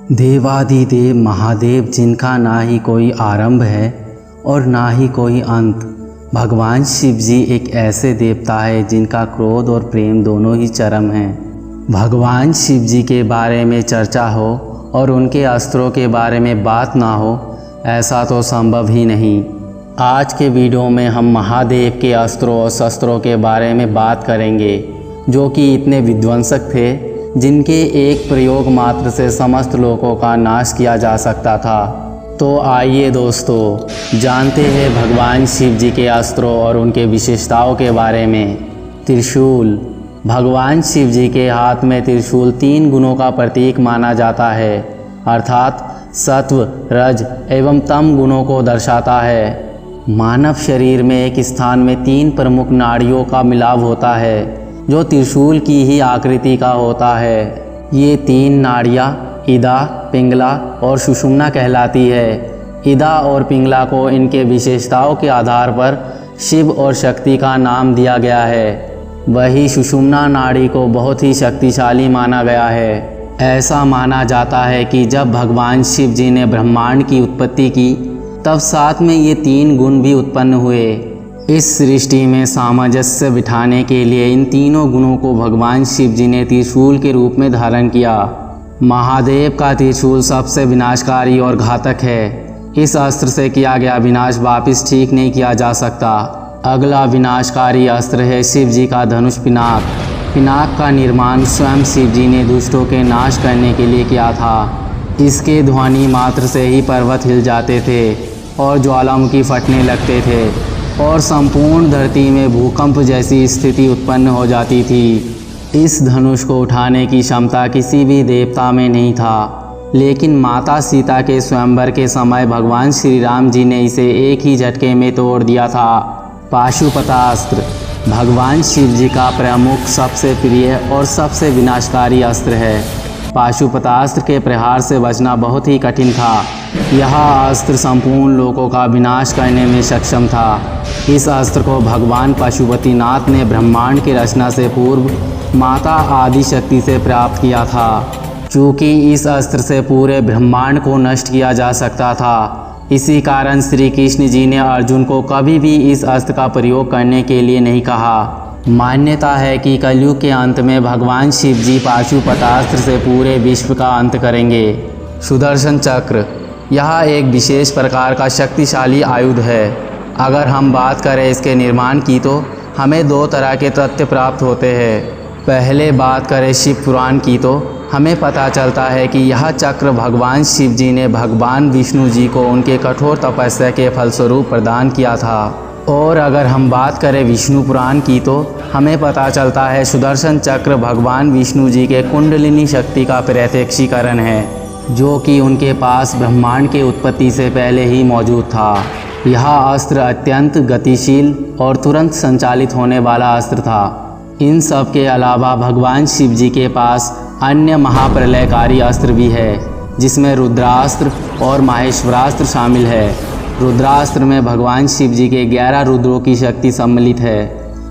देवाधिदेव महादेव जिनका ना ही कोई आरंभ है और ना ही कोई अंत। भगवान शिव जी एक ऐसे देवता है जिनका क्रोध और प्रेम दोनों ही चरम हैं। भगवान शिव जी के बारे में चर्चा हो और उनके अस्त्रों के बारे में बात ना हो, ऐसा तो संभव ही नहीं। आज के वीडियो में हम महादेव के अस्त्रों और शस्त्रों के बारे में बात करेंगे, जो कि इतने विध्वंसक थे जिनके एक प्रयोग मात्र से समस्त लोगों का नाश किया जा सकता था। तो आइए दोस्तों, जानते हैं भगवान शिव जी के अस्त्रों और उनके विशेषताओं के बारे में। त्रिशूल। भगवान शिव जी के हाथ में त्रिशूल 3 गुणों का प्रतीक माना जाता है, अर्थात सत्व, रज एवं तम गुणों को दर्शाता है। मानव शरीर में एक स्थान में 3 प्रमुख नाड़ियों का मिलाव होता है, जो त्रिशूल की ही आकृति का होता है। ये 3 नाड़ियाँ इदा, पिंगला और सुषुम्ना कहलाती है। इदा और पिंगला को इनके विशेषताओं के आधार पर शिव और शक्ति का नाम दिया गया है। वही सुषुम्ना नाड़ी को बहुत ही शक्तिशाली माना गया है। ऐसा माना जाता है कि जब भगवान शिव जी ने ब्रह्मांड की उत्पत्ति की, तब साथ में ये 3 गुण भी उत्पन्न हुए। इस सृष्टि में सामंजस्य बिठाने के लिए इन तीनों गुणों को भगवान शिव जी ने त्रिशूल के रूप में धारण किया। महादेव का त्रिशूल सबसे विनाशकारी और घातक है। इस अस्त्र से किया गया विनाश वापिस ठीक नहीं किया जा सकता। अगला विनाशकारी अस्त्र है शिव जी का धनुष पिनाक। पिनाक का निर्माण स्वयं शिव जी ने दुष्टों के नाश करने के लिए किया था। इसके ध्वनि मात्र से ही पर्वत हिल जाते थे और ज्वालामुखी फटने लगते थे और संपूर्ण धरती में भूकंप जैसी स्थिति उत्पन्न हो जाती थी। इस धनुष को उठाने की क्षमता किसी भी देवता में नहीं था, लेकिन माता सीता के स्वयंवर के समय भगवान श्री राम जी ने इसे एक ही झटके में तोड़ दिया था। पाशुपतास्त्र। भगवान शिव जी का प्रमुख, सबसे प्रिय और सबसे विनाशकारी अस्त्र है। पाशुपतास्त्र के प्रहार से बचना बहुत ही कठिन था। यह अस्त्र संपूर्ण लोगों का विनाश करने में सक्षम था। इस अस्त्र को भगवान पशुपतिनाथ ने ब्रह्मांड की रचना से पूर्व माता आदि शक्ति से प्राप्त किया था। चूँकि इस अस्त्र से पूरे ब्रह्मांड को नष्ट किया जा सकता था, इसी कारण श्री कृष्ण जी ने अर्जुन को कभी भी इस अस्त्र का प्रयोग करने के लिए नहीं कहा। मान्यता है कि कलयुग के अंत में भगवान शिव जी पाशुपतास्त्र से पूरे विश्व का अंत करेंगे। सुदर्शन चक्र। यह एक विशेष प्रकार का शक्तिशाली आयुध है। अगर हम बात करें इसके निर्माण की, तो हमें 2 तरह के तथ्य प्राप्त होते हैं। पहले बात करें शिव पुराण की, तो हमें पता चलता है कि यह चक्र भगवान शिव जी ने भगवान विष्णु जी को उनके कठोर तपस्या के फलस्वरूप प्रदान किया था। और अगर हम बात करें विष्णु पुराण की, तो हमें पता चलता है सुदर्शन चक्र भगवान विष्णु जी के कुंडलिनी शक्ति का प्रत्यक्षीकरण है, जो कि उनके पास ब्रह्मांड के उत्पत्ति से पहले ही मौजूद था। यह अस्त्र अत्यंत गतिशील और तुरंत संचालित होने वाला अस्त्र था। इन सब के अलावा भगवान शिव जी के पास अन्य महाप्रलयकारी अस्त्र भी है, जिसमें रुद्रास्त्र और माहेश्वरास्त्र शामिल है। रुद्रास्त्र में भगवान शिव जी के 11 रुद्रों की शक्ति सम्मिलित है।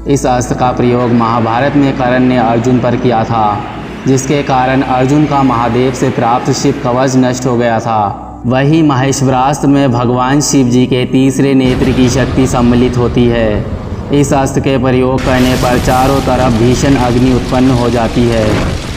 इस अस्त्र का प्रयोग महाभारत में कर्ण ने अर्जुन पर किया था, जिसके कारण अर्जुन का महादेव से प्राप्त शिव कवच नष्ट हो गया था। वही माहेश्वरास्त्र में भगवान शिव जी के 3रे नेत्र की शक्ति सम्मिलित होती है। इस अस्त्र के प्रयोग करने पर चारों तरफ भीषण अग्नि उत्पन्न हो जाती है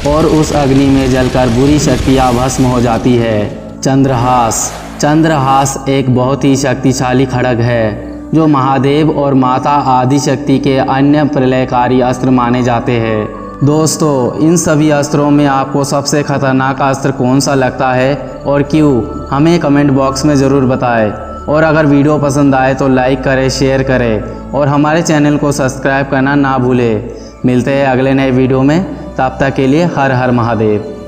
और उस अग्नि में जलकर बुरी शक्तियाँ भस्म हो जाती है। चंद्रहास। चंद्रहास एक बहुत ही शक्तिशाली खड्ग है, जो महादेव और माता आदि शक्ति के अन्य प्रलयकारी अस्त्र माने जाते हैं। दोस्तों, इन सभी अस्त्रों में आपको सबसे खतरनाक अस्त्र कौन सा लगता है और क्यों, हमें कमेंट बॉक्स में ज़रूर बताएं। और अगर वीडियो पसंद आए तो लाइक करें, शेयर करें और हमारे चैनल को सब्सक्राइब करना ना भूलें। मिलते हैं अगले नए वीडियो में, तब तक के लिए हर हर महादेव।